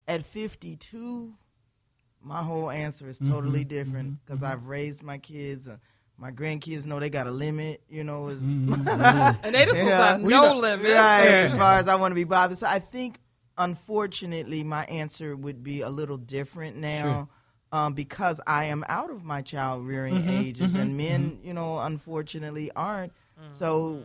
At 52, my whole answer is totally different because I've raised my kids. My grandkids know they got a limit, you know. And they just have no limit. Right, as far as I want to be bothered. So I think, unfortunately, my answer would be a little different now because I am out of my child rearing ages, and men, you know, unfortunately aren't. So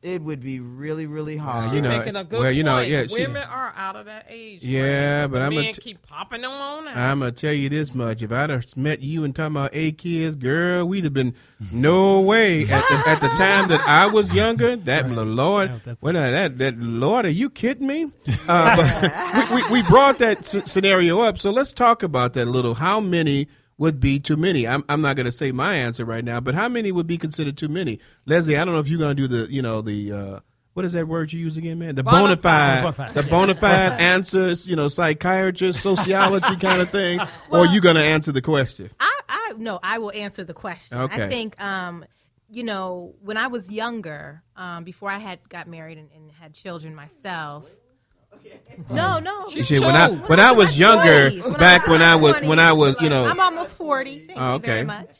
it would be really, really hard. You're making a good point. Women are out of that age. Yeah, right? but men keep popping them on out. I'm going to tell you this much. If I'd have met you and talking about 8 kids, girl, we'd have been no way. At the time that I was younger, that Lord, that Lord, are you kidding me? But we brought that scenario up, so let's talk about that a little. How many would be too many? I'm not going to say my answer right now, but how many would be considered too many? Leslie, I don't know if you're going to do the what is that word you use again, man? The bona fide answers, psychiatrist, sociology kind of thing, or are you going to answer the question? I will answer the question. Okay. I think, when I was younger, before I got married and had children myself. No. When I was younger, back when I was, I'm almost 40. Thank you very much.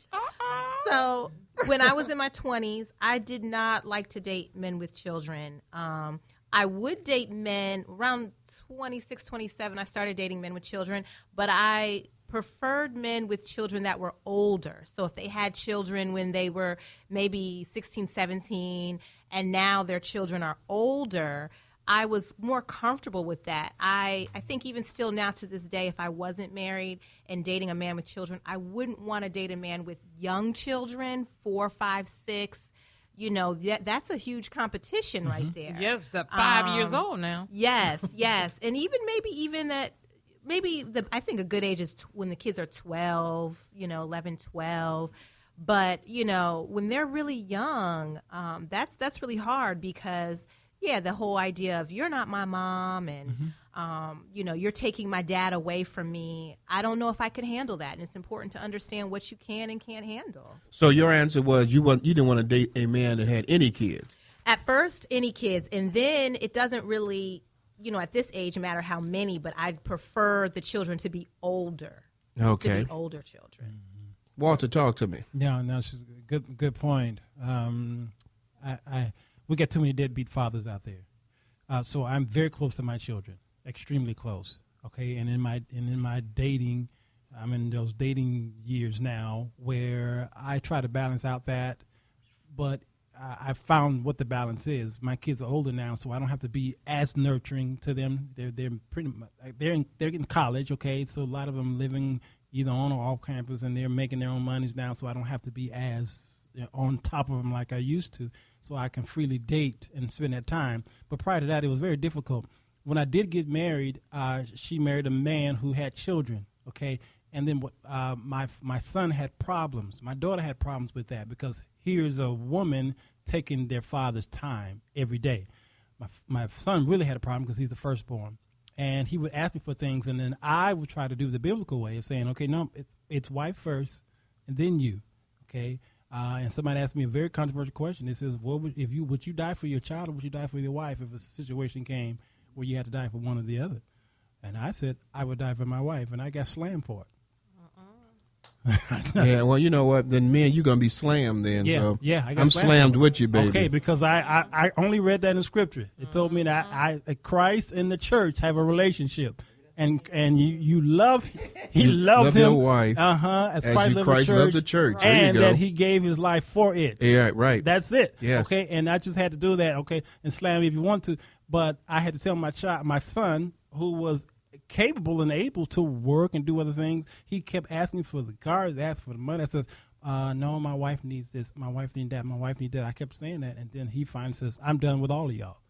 So when I was in my 20s, I did not like to date men with children. I would date men around 26, 27. I started dating men with children, but I preferred men with children that were older. So if they had children when they were maybe 16, 17, and now their children are older, I was more comfortable with that. I think even still now to this day, if I wasn't married and dating a man with children, I wouldn't want to date a man with young children, 4, 5, 6. That's a huge competition right there. Yes, the 5 years old now. Yes. And I think a good age is when the kids are 12, 11, 12. But, when they're really young, that's really hard because the whole idea of you're not my mom and, you're taking my dad away from me. I don't know if I could handle that. And it's important to understand what you can and can't handle. So your answer was you didn't want to date a man that had any kids. At first, any kids. And then it doesn't really, at this age matter how many, but I'd prefer the children to be older. Okay. To be older children. Walter, talk to me. No, she's a good point. We got too many deadbeat fathers out there. So I'm very close to my children, extremely close. Okay, and in my dating, I'm in those dating years now where I try to balance out that, but I found what the balance is. My kids are older now, so I don't have to be as nurturing to them. They're pretty much they're in college. Okay, so a lot of them living either on or off campus, and they're making their own monies now, so I don't have to be as on top of them like I used to, so I can freely date and spend that time. But prior to that, it was very difficult. When I did get married, she married a man who had children, okay? And then my son had problems. My daughter had problems with that because here's a woman taking their father's time every day. My son really had a problem because he's the firstborn. And he would ask me for things, and then I would try to do the biblical way of saying, okay, no, it's wife first, and then you, okay? And somebody asked me a very controversial question. It says, would you die for your child or would you die for your wife if a situation came where you had to die for one or the other? And I said, I would die for my wife, and I got slammed for it. Yeah, well, you know what? Then, man, you're going to be slammed then. I'm slammed with you, baby. Okay, because I only read that in Scripture. It told me that Christ and the church have a relationship. And you love him, your wife, as Christ loved the church, and that he gave his life for it. Yeah, right. That's it. Yes. Okay, and I just had to do that. Okay, and slam me if you want to, but I had to tell my son, who was capable and able to work and do other things. He kept asking for the cars, asked for the money. I says, no, my wife needs this. My wife needs that. My wife needs that. I kept saying that, and then he finally says, I'm done with all of y'all.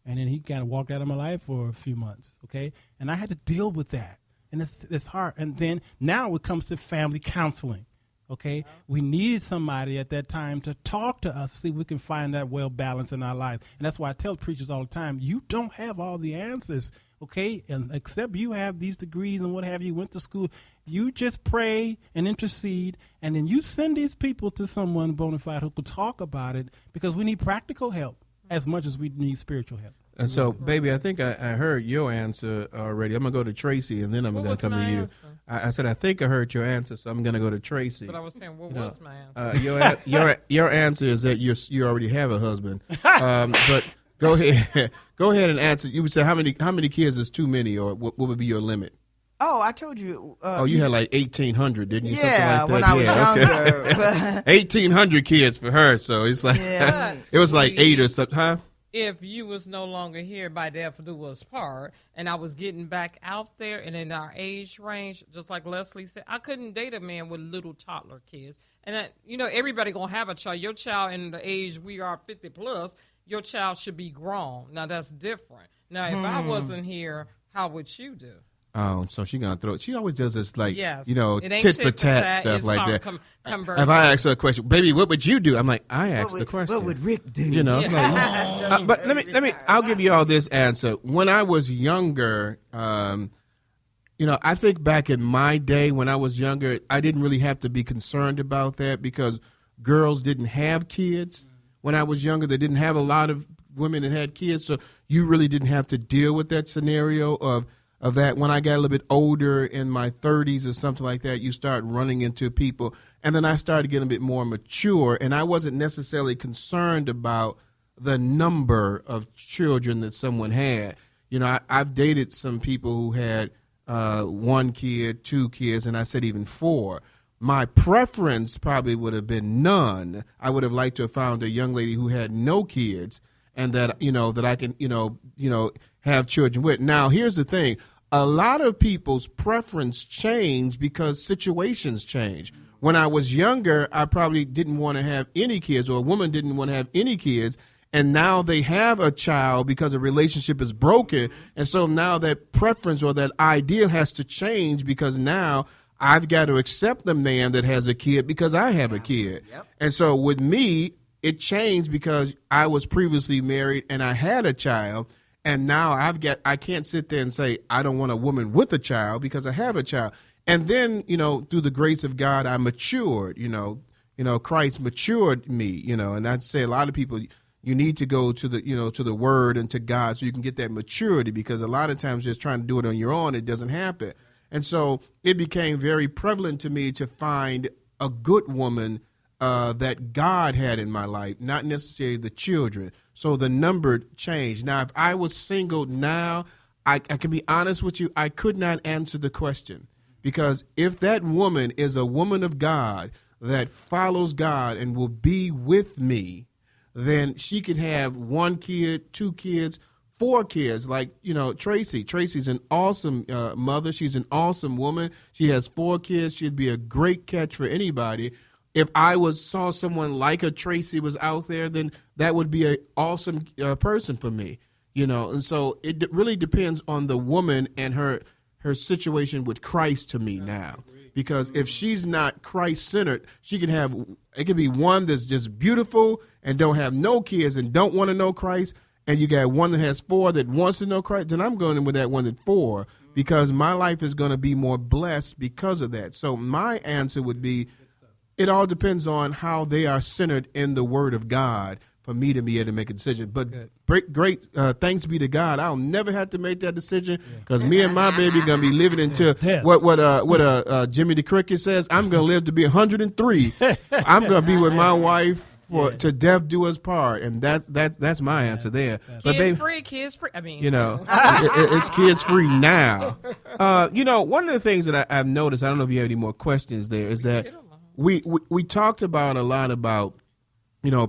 And then he kind of walked out of my life for a few months, okay? And I had to deal with that. And it's hard. And then now it comes to family counseling, okay? We needed somebody at that time to talk to us, see if we can find that well balance in our life. And that's why I tell preachers all the time, you don't have all the answers, okay? And except you have these degrees and what have you, went to school. You just pray and intercede, and then you send these people to someone bona fide who will talk about it, because we need practical help as much as we need spiritual help. And so, baby, I think I heard your answer already. I'm going to go to Tracy, and then I'm going to come to you. I said, I think I heard your answer, so I'm going to go to Tracy. But I was saying, what was my answer? Your answer is that you already have a husband. But go ahead. Go ahead and answer. You would say how many kids is too many, or what would be your limit? Oh, I told you. You had like 1,800, didn't you? Yeah, something like that. When I was younger. 1,800 kids for her, so it's like it was like 8 or something, huh? If you was no longer here by death do us part, and I was getting back out there and in our age range, just like Leslie said, I couldn't date a man with little toddler kids. And everybody gonna have a child. Your child in the age we are 50 plus, your child should be grown. Now that's different. Now if I wasn't here, how would you do? Oh, so she gonna throw it. She always does this, like, yes. tit for tat stuff like that. If I ask her a question, baby, what would you do? I'm like, I asked the question. What would Rick do? It's like, but let me. I'll give you all this answer. When I was younger, I think back in my day when I was younger, I didn't really have to be concerned about that because girls didn't have kids. When I was younger, they didn't have a lot of women that had kids, so you really didn't have to deal with that scenario of that. When I got a little bit older, in my 30s or something like that, you start running into people. And then I started getting a bit more mature, and I wasn't necessarily concerned about the number of children that someone had. I've dated some people who had 1 kid, 2 kids, and I said even 4. My preference probably would have been none. I would have liked to have found a young lady who had no kids, and that that I can have children with. Now, here's the thing. A lot of people's preference change because situations change. When I was younger, I probably didn't want to have any kids, or a woman didn't want to have any kids, and now they have a child because a relationship is broken, and so now that preference or that idea has to change because now I've got to accept the man that has a kid because I have a kid. Yep. And so with me, it changed because I was previously married and I had a child. And now I can't sit there and say, I don't want a woman with a child because I have a child. And then, through the grace of God, I matured, Christ matured me, and I'd say a lot of people, you need to go to the, to the word and to God so you can get that maturity, because a lot of times just trying to do it on your own, it doesn't happen. And so it became very prevalent to me to find a good woman that God had in my life, not necessarily the children. So the number changed. Now, if I was single now, I can be honest with you, I could not answer the question. Because if that woman is a woman of God that follows God and will be with me, then she could have 1 kid, 2 kids, 4 kids, like, Tracy. Tracy's an awesome mother. She's an awesome woman. She has 4 kids. She'd be a great catch for anybody. If I saw someone like a Tracy was out there, then that would be an awesome person for me, And so it really depends on the woman and her situation with Christ to me now. Because if she's not Christ-centered, it could be one that's just beautiful and don't have no kids and don't want to know Christ, and you got one that has 4 that wants to know Christ, then I'm going with that one at 4 because my life is going to be more blessed because of that. So my answer would be, it all depends on how they are centered in the Word of God for me to be able to make a decision. But great thanks be to God, I'll never have to make that decision because me and my baby going to be living until what Jimmy the Cricket says, I'm going to live to be 103. I'm going to be with my wife to death do us part, and that's my answer there. But Kids free. I mean, it's kids free now. One of the things that I've noticed, I don't know if you have any more questions there, is that we talked about a lot about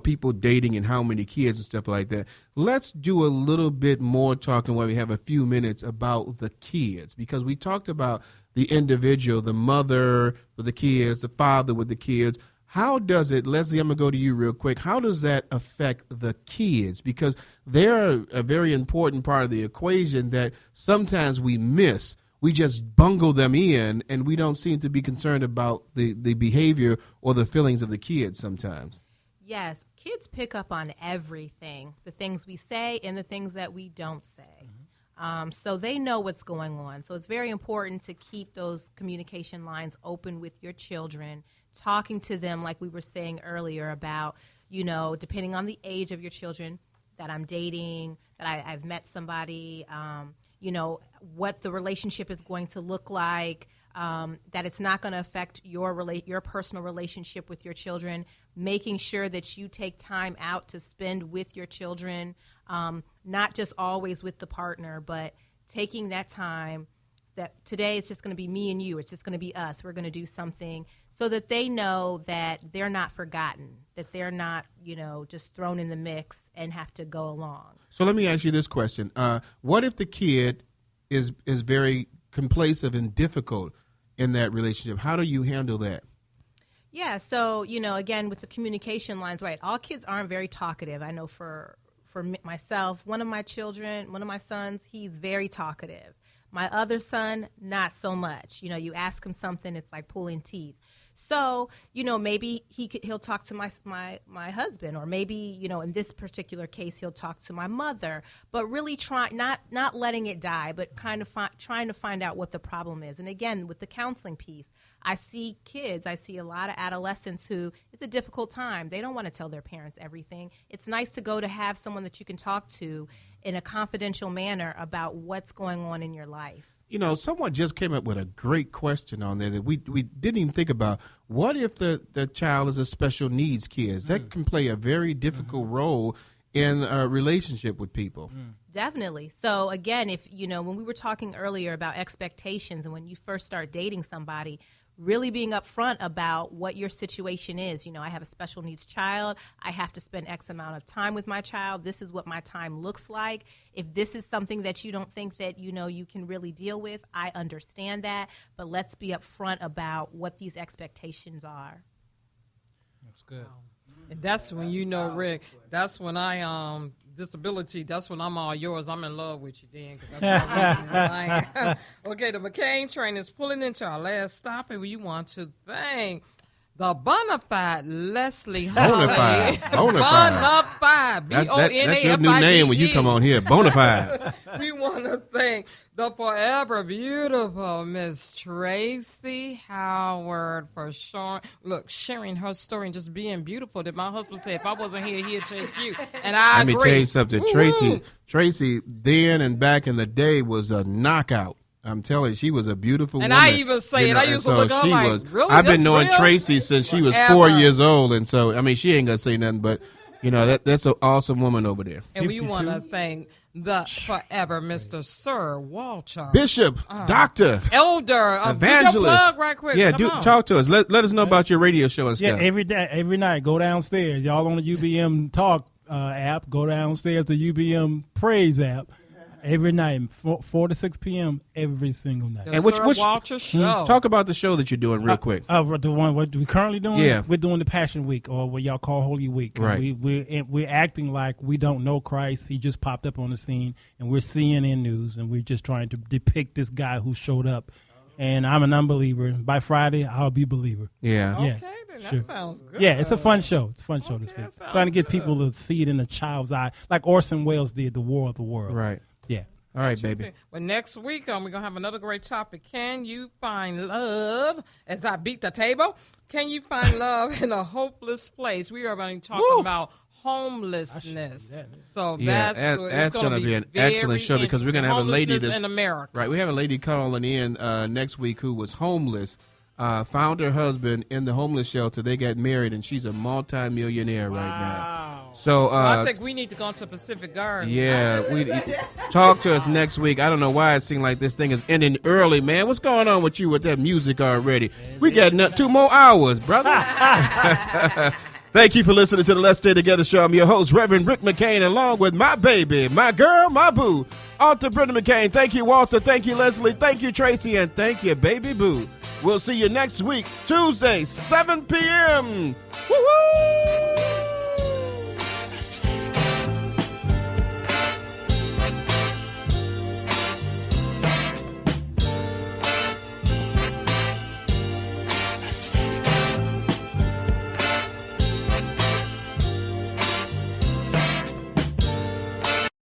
people dating and how many kids and stuff like that. Let's do a little bit more talking while we have a few minutes about the kids, because we talked about the individual, the mother with the kids, the father with the kids. How does it, Leslie, I'm going to go to you real quick. How does that affect the kids? Because they're a very important part of the equation that sometimes we miss. We just bungle them in, and we don't seem to be concerned about the behavior or the feelings of the kids sometimes. Yes, kids pick up on everything, the things we say and the things that we don't say. So they know what's going on. So it's very important to keep those communication lines open with your children, talking to them like we were saying earlier about, depending on the age of your children that I'm dating, that I've met somebody, what the relationship is going to look like, that it's not going to affect your personal relationship with your children, making sure that you take time out to spend with your children, not just always with the partner, but taking that time that today it's just going to be me and you. It's just going to be us. We're going to do something so that they know that they're not forgotten, that they're not, just thrown in the mix and have to go along. So let me ask you this question. What if the kid is very complacent and difficult in that relationship? How do you handle that? Yeah, so, again, with the communication lines, right, all kids aren't very talkative. I know for myself, one of my sons, he's very talkative. My other son, not so much. You ask him something, it's like pulling teeth. So, maybe he'll talk to my husband, or maybe, in this particular case, he'll talk to my mother, but really not letting it die, but kind of trying to find out what the problem is. And again, with the counseling piece, I see a lot of adolescents who, it's a difficult time. They don't want to tell their parents everything. It's nice to go to have someone that you can talk to in a confidential manner about what's going on in your life. Someone just came up with a great question on there that we didn't even think about. What if the child is a special needs kid? That can play a very difficult role in a relationship with people. Definitely. So again, if, when we were talking earlier about expectations and when you first start dating somebody, really being upfront about what your situation is. I have a special needs child. I have to spend X amount of time with my child. This is what my time looks like. If this is something that you don't think that, you can really deal with, I understand that. But let's be upfront about what these expectations are. That's good. And that's when Rick, that's when disability, that's when I'm all yours. I'm in love with you then. 'Cause that's okay, the McCain Train is pulling into our last stop, and we want to thank the Bonafide Leslie Holly. Bonafide. That's your new name when you come on here. Bonafide. We want to thank the forever beautiful Miss Tracy Howard for sharing her story and just being beautiful. That my husband said, if I wasn't here, he'd take you. And I agree. Let me tell you something. Tracy, then and back in the day, was a knockout. I'm telling you, she was a beautiful woman. And I even say it. I used to look at her like, really? I've been knowing Tracy since she was 4 years old. And so, she ain't going to say nothing, but, that's an awesome woman over there. And 52? We want to thank the forever Mr. Sir Walter. Bishop, doctor, elder, evangelist. Plug right quick. Yeah, talk to us. Let us know about your radio show and stuff. Yeah, every night, go downstairs. Y'all on the UBM Talk app, go downstairs to UBM Praise app. Every night, 4 to 6 p.m. every single night. And which Walter show? Talk about the show that you're doing real quick. The one what we're currently doing? Yeah. We're doing the Passion Week, or what y'all call Holy Week. Right. We're acting like we don't know Christ. He just popped up on the scene, and we're CNN News, and we're just trying to depict this guy who showed up. And I'm an unbeliever. By Friday, I'll be a believer. Yeah. Okay, then that sounds good. Yeah, it's a fun show. It's a fun show this week. Trying to get people to see it in a child's eye, like Orson Welles did, The War of the Worlds. Right. Yeah. All right, baby. Well, next week we're going to have another great topic. Can you find love? As I beat the table, can you find love in a hopeless place? We are going to talk about homelessness. So that's going to be an excellent show, because we're going to have a lady in America. Right, we have a lady calling in next week who was homeless. Found her husband in the homeless shelter. They got married, and she's a multi-millionaire right now. So I think we need to go to Pacific Garden. Yeah, talk to us next week. I don't know why it seemed like this thing is ending early, man. What's going on with you with that music already? We got 2 more hours, brother. Thank you for listening to the Let's Stay Together show. I'm your host, Reverend Rick McCain, along with my baby, my girl, my boo, Author Brenda McCain. Thank you, Walter. Thank you, Leslie. Thank you, Tracy. And thank you, baby boo. We'll see you next week, Tuesday, 7 p.m. Woo-hoo!